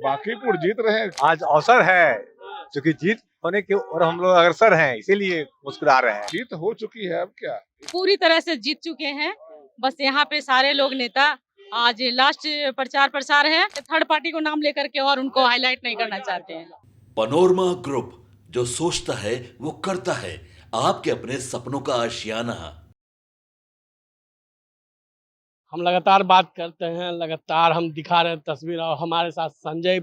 बांकीपुर जीत रहे हैं। आज अवसर है क्योंकि जीत होने की और हम लोग अग्रसर हैं, इसीलिए मुस्कुरा रहे हैं। जीत हो चुकी है, अब क्या? पूरी तरह से जीत चुके हैं। बस यहाँ पे सारे लोग नेता आज लास्ट प्रचार प्रसार है, थर्ड पार्टी को नाम लेकर के और उनको हाईलाइट नहीं करना चाहते हैं। पनोरमा ग्रुप, जो सोचता है वो करता है। आपके अपने सपनों का आशियाना। हम लगातार बात करते हैं, लगातार हम दिखा रहे हैं तस्वीर, और हमारे साथ संजय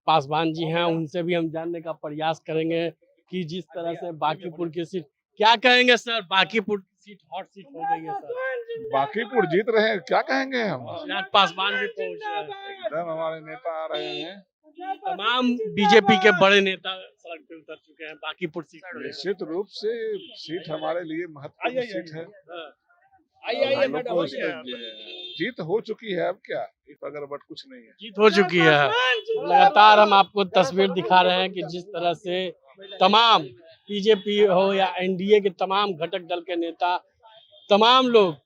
पासवान जी हैं, उनसे भी हम जानने का प्रयास करेंगे कि जिस तरह से बांकीपुर की सीट, क्या कहेंगे सर, बांकीपुर की सीट हॉट सीट हो गई है सर। बांकीपुर जीत रहे हैं, क्या कहेंगे हम? चिराग पासवान भी पहुंच रहे हैं, एकदम हमारे नेता आ रहे हैं। तमाम बीजेपी के बड़े नेता सड़क पे उतर चुके हैं बांकीपुर सीट पर। निश्चित रूप से सीट हमारे लिए महत्वपूर्ण सीट है। जीत हो चुकी है, अब क्या? अगर बट कुछ नहीं है, जीत हो चुकी है। लगातार हम आपको तस्वीर दिखा रहे हैं कि जिस तरह से तमाम बीजेपी हो या एनडीए के तमाम घटक दल के नेता, तमाम लोग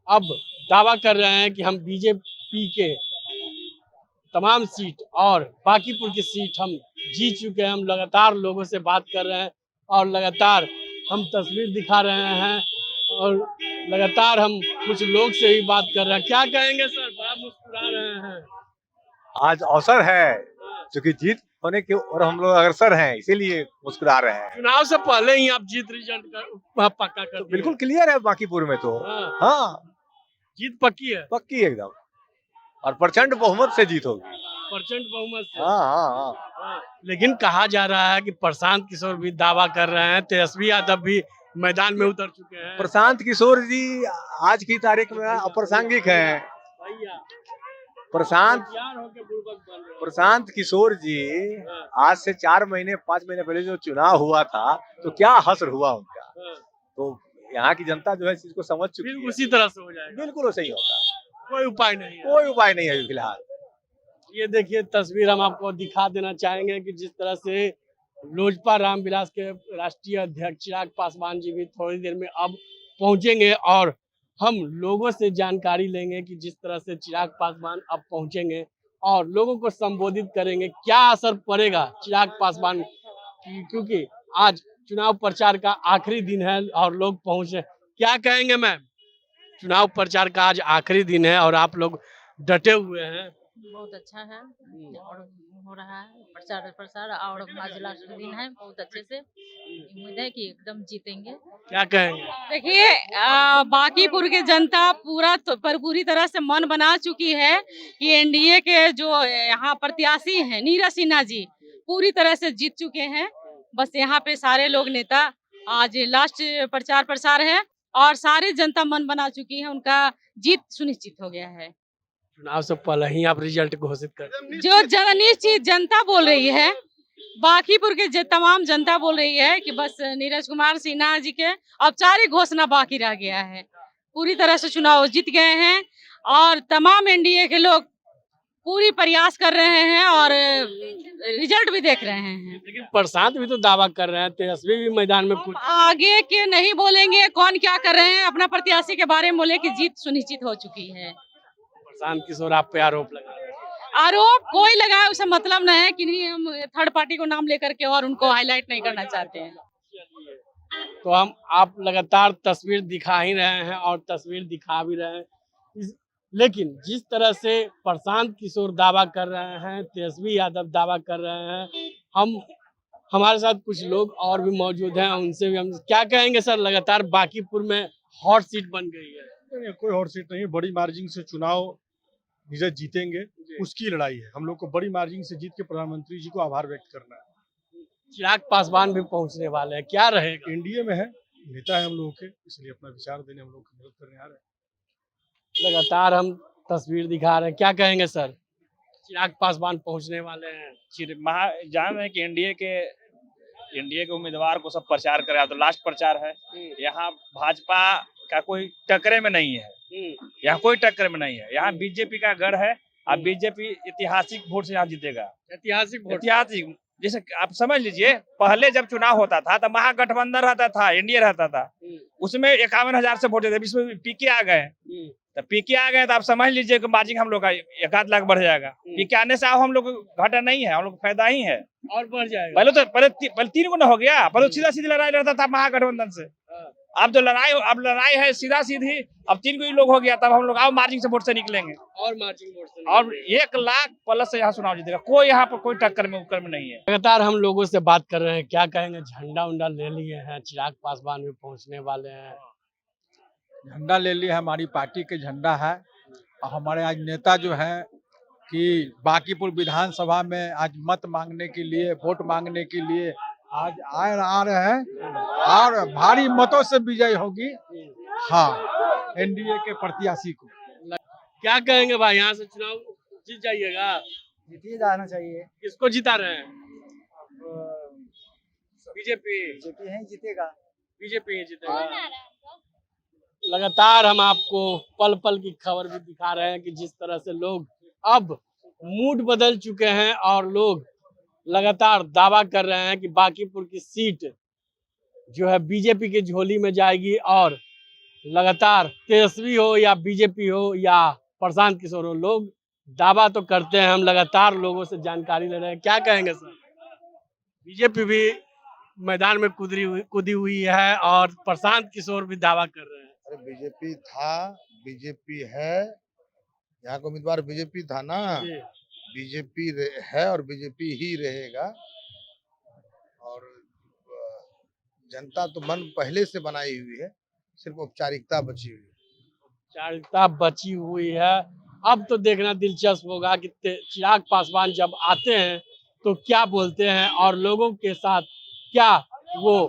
अब दावा कर रहे हैं कि हम बीजेपी के तमाम सीट और बांकीपुर की सीट हम जीत चुके हैं। हम लगातार लोगों से बात कर रहे हैं और लगातार हम तस्वीर दिखा रहे हैं और लगातार हम कुछ लोग से ही बात कर रहे हैं। क्या कहेंगे सर, बड़ा मुस्कुरा रहे हैं। आज अवसर है क्योंकि जीत होने की और हम लोग अग्रसर हैं, इसीलिए मुस्कुरा रहे हैं। चुनाव से पहले ही आप जीत रिजल्ट पक्का कर दिए। बिल्कुल क्लियर है बांकीपुर में तो। हाँ, जीत पक्की है, पक्की एकदम, और प्रचंड बहुमत से जीत होगी। परसेंट बहुमत से। हाँ। लेकिन कहा जा रहा है कि प्रशांत किशोर भी दावा कर रहे हैं, तेजस्वी यादव भी मैदान में उतर चुके हैं। प्रशांत किशोर जी आज की तारीख में अप्रासंगिक हैं। प्रशांत किशोर जी आज से 4 महीने 5 महीने पहले जो चुनाव हुआ था, तो क्या हश्र हुआ उनका। तो यहाँ की जनता जो है इस चीज को समझ चुकी है। उसी तरह से हो जाएगा, बिल्कुल सही होगा, कोई उपाय नहीं है। कोई उपाय नहीं है फिलहाल। ये देखिए तस्वीर हम आपको दिखा देना चाहेंगे कि जिस तरह से लोजपा रामविलास के राष्ट्रीय अध्यक्ष चिराग पासवान जी भी थोड़ी देर में अब पहुंचेंगे और हम लोगों से जानकारी लेंगे कि जिस तरह से चिराग पासवान अब पहुंचेंगे और लोगों को संबोधित करेंगे, क्या असर पड़ेगा चिराग पासवान की, क्योंकि आज चुनाव प्रचार का आखिरी दिन है और लोग पहुंचे। क्या कहेंगे मैम, चुनाव प्रचार का आज आखिरी दिन है और आप लोग डटे हुए हैं। बहुत अच्छा है और हो रहा है प्रचार प्रसार, और आज लास्ट दिन है, बहुत अच्छे से उम्मीद है कि एकदम जीतेंगे। क्या कहेंगे? देखिए बांकीपुर की जनता पूरी तरह से मन बना चुकी है कि एनडीए के जो यहाँ प्रत्याशी हैं नीरज सिन्हा जी पूरी तरह से जीत चुके हैं। बस यहाँ पे सारे लोग नेता आज लास्ट प्रचार प्रसार है और सारी जनता मन बना चुकी है, उनका जीत सुनिश्चित हो गया है। चुनाव से पहले ही आप रिजल्ट घोषित कर, जो निश्चित जनता बोल रही है, बांकीपुर के तमाम जनता बोल रही है कि बस नीरज कुमार सिन्हा जी के औपचारिक घोषणा बाकी रह गया है। पूरी तरह से चुनाव जीत गए हैं और तमाम एनडीए के लोग पूरी प्रयास कर रहे हैं और रिजल्ट भी देख रहे हैं। लेकिन प्रशांत भी तो दावा कर रहे हैं, तेजस्वी भी मैदान में कुछ आगे के नहीं बोलेंगे, कौन क्या कर रहे हैं, अपना प्रत्याशी के बारे में बोले कि जीत सुनिश्चित हो चुकी है। प्रशांत किशोर आप पे आरोप लगा रहे हैं। आरोप कोई लगाए उसे मतलब नहीं है कि नहीं, हम थर्ड पार्टी को नाम लेकर के और उनको हाईलाइट नहीं करना चाहते हैं। तो हम आप लगातार तस्वीर दिखा ही रहे हैं और तस्वीर दिखा भी रहे हैं, लेकिन जिस तरह से प्रशांत किशोर दावा कर रहे हैं, तेजस्वी यादव दावा कर रहे हैं, हमारे साथ कुछ लोग और भी मौजूद हैं, उनसे भी हम क्या कहेंगे सर, लगातार बांकीपुर में हॉट सीट बन गई है। नहीं, कोई हॉट सीट नहीं, बड़ी मार्जिन से चुनाव विजय जीतेंगे, उसकी लड़ाई है। हम लोग को बड़ी मार्जिन से जीत के प्रधानमंत्री जी को आभार व्यक्त करना है। चिराग पासवान भी पहुंचने वाले हैं, क्या रहेगा? एनडीए में है, नेता है हम लोगों के, इसलिए अपना विचार देने हम लोग की मदद करने आ रहे हैं। लगातार हम तस्वीर दिखा रहे हैं, क्या कहेंगे सर, चिराग पासवान पहुंचने वाले हैं। जान रहे हैं कि एनडीए के उम्मीदवार को सब प्रचार कर रहा है, तो लास्ट प्रचार है। यहाँ भाजपा का कोई टक्करे में नहीं है, यहाँ कोई टक्कर में नहीं है, यहाँ बीजेपी का गढ़ है। अब बीजेपी ऐतिहासिक वोट से यहाँ जीतेगा। ऐतिहासिक जैसे आप समझ लीजिए, पहले जब चुनाव होता था तब महागठबंधन रहता था, एनडीए रहता था, उसमें 51,000 से वोट देते, इसमें पीके आ गए तो पीके आ गए तो आप समझ लीजिए कि मार्जिन हम लोग का 1 लाख बढ़ जाएगा। पीके आने से हम लोग को घाटा नहीं है, हम लोग को फायदा ही है। और बढ़ जाएगा। पहले 3 गुना हो गया। पहले सीधा सीधी लड़ाई लड़ता था महागठबंधन से। अब जो लड़ाई है सीधा सीधी, अब 3 कोई लोग हो गया, तब हम लोग अब मार्जिन से वोट से निकलेंगे। और मार्जिन वोट से और 1 लाख प्लस से यहाँ चुनाव जीतेगा। कोई यहाँ पर कोई टक्कर में नहीं है। लगातार हम लोगों से बात कर रहे हैं, क्या कहेंगे? झंडा उंडा ले लिए हैं, चिराग पासवान भी पहुंचने वाले हैं। झंडा ले लिया, हमारी पार्टी के झंडा है। और हमारे आज नेता जो है कि बांकीपुर विधानसभा में आज मत मांगने के लिए, वोट मांगने के लिए आज आ रहे हैं और भारी मतों से विजय होगी। हाँ, एनडीए के प्रत्याशी को। क्या कहेंगे भाई, यहाँ से चुनाव जीत जाइएगा? जीतिए जाना चाहिए। किसको जिता रहे हैं? बीजेपी। बीजेपी है जीतेगा। बीजेपी ही जीतेगा। लगातार हम आपको पल पल की खबर भी दिखा रहे हैं कि जिस तरह से लोग अब मूड बदल चुके हैं और लोग लगातार दावा कर रहे हैं कि बांकीपुर की सीट जो है बीजेपी की झोली में जाएगी। और लगातार तेजस्वी हो या बीजेपी हो या प्रशांत किशोर हो, लोग दावा तो करते हैं। हम लगातार लोगों से जानकारी ले रहे हैं। क्या कहेंगे सर? बीजेपी भी मैदान में कूदी हुई है और प्रशांत किशोर भी दावा कर रहे हैं। अरे बीजेपी था, बीजेपी है, यहाँ का उम्मीदवार बीजेपी था ना, बीजेपी है और बीजेपी ही रहेगा। और जनता तो मन पहले से बनाई हुई है, सिर्फ औपचारिकता बची हुई है। औपचारिकता बची हुई है। अब तो देखना दिलचस्प होगा कि चिराग पासवान जब आते हैं तो क्या बोलते हैं और लोगों के साथ क्या वो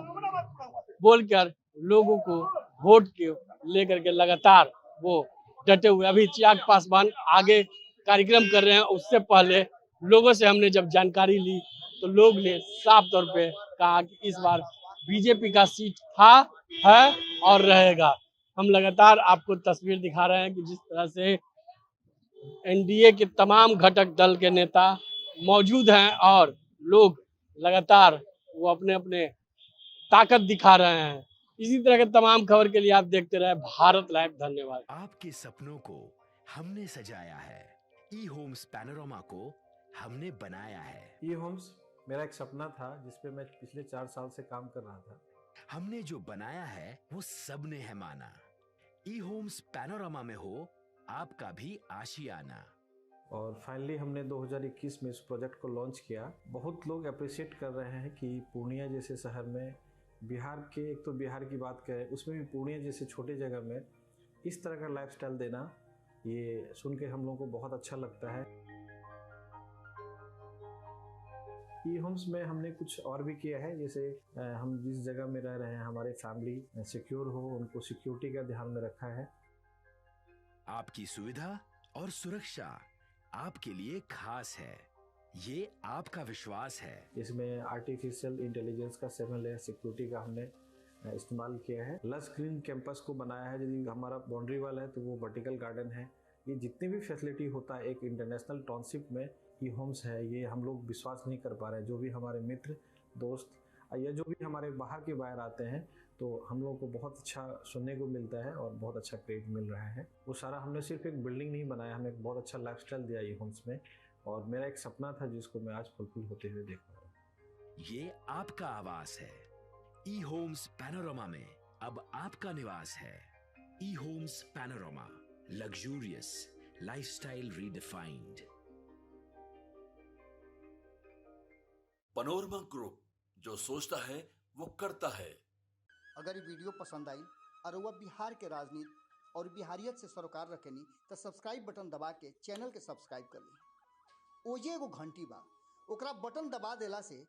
बोलकर लोगों को वोट के लेकर के लगातार वो डटे हुए। अभी चिराग पासवान आगे कार्यक्रम कर रहे हैं, उससे पहले लोगों से हमने जब जानकारी ली तो लोग ने साफ तौर पे कहा कि इस बार बीजेपी का सीट था, है और रहेगा। हम लगातार आपको तस्वीर दिखा रहे हैं कि जिस तरह से एनडीए के तमाम घटक दल के नेता मौजूद हैं और लोग लगातार वो अपने अपने ताकत दिखा रहे हैं। इसी तरह के तमाम खबर के लिए आप देखते रहे भारत लाइव। धन्यवाद। आपके सपनों को हमने सजाया है, ई होम्स पैनोरमा को हमने बनाया है। ई होम्स मेरा एक सपना था जिसपे मैं पिछले 4 साल से काम कर रहा था। हमने जो बनाया है वो सबने है माना। ई होम्स पैनोरमा में हो आपका भी आशियाना। और फाइनली हमने 2021 में इस प्रोजेक्ट को लॉन्च किया। बहुत लोग अप्रिशिएट कर रहे हैं कि पूर्णिया जैसे शहर में, बिहार के, एक तो बिहार की बात करें उसमें भी पूर्णिया जैसे छोटे जगह में इस तरह का लाइफस्टाइल देना, ये सुन के हम लोगों को बहुत अच्छा लगता है। ई होम्स में हमने कुछ और भी किया है, जैसे हम जिस जगह में रह रहे हैं हमारे फैमिली सिक्योर हो, उनको सिक्योरिटी का ध्यान में रखा है। आपकी सुविधा और सुरक्षा आपके लिए खास है, ये आपका विश्वास है। इसमें आर्टिफिशियल इंटेलिजेंस का 7 लेयर सिक्योरिटी का हमने इस्तेमाल किया है। लस ग्रीन कैंपस को बनाया है। यदि हमारा बाउंड्री वाल है तो वो वर्टिकल गार्डन है। ये जितनी भी फैसिलिटी होता है एक इंटरनेशनल टाउनशिप में ई होम्स है, ये हम लोग विश्वास नहीं कर पा रहे हैं। जो भी हमारे मित्र दोस्त या जो भी हमारे बाहर के बाहर आते हैं तो हम लोगों को बहुत अच्छा सुनने को मिलता है और बहुत अच्छा क्रेडिट मिल रहा है। वो सारा हमने सिर्फ एक बिल्डिंग नहीं बनाया, हमें एक बहुत अच्छा लाइफस्टाइल दिया ई होम्स में। और मेरा एक सपना था जिसको मैं आज फुलफिल होते हुए देख रहा हूँ। ये आपका आवास है। ई होम्स पैनोरमा में अब आपका निवास है। E homes Panorama, luxurious lifestyle redefined. Panorama group, जो सोचता है वो करता है। अगर ये वीडियो पसंद आई और वह बिहार के राजनीति और बिहारियत से सरोकार रखेनी तो सब्सक्राइब बटन दबा के चैनल के सब्सक्राइब कर ली। ओजे एगो घंटी बा, ओकरा बटन दबा देला से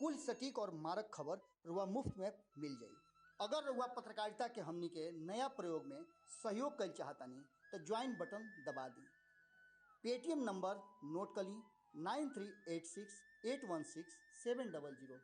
कुल सटीक और मारक खबर रुआ मुफ्त में मिल जाई। अगर रुआ पत्रकारिता के हमनी के नया प्रयोग में सहयोग कर चाहतानी तो ज्वाइन बटन दबा दी। पेटीएम नंबर नोट कर ली 9386816700।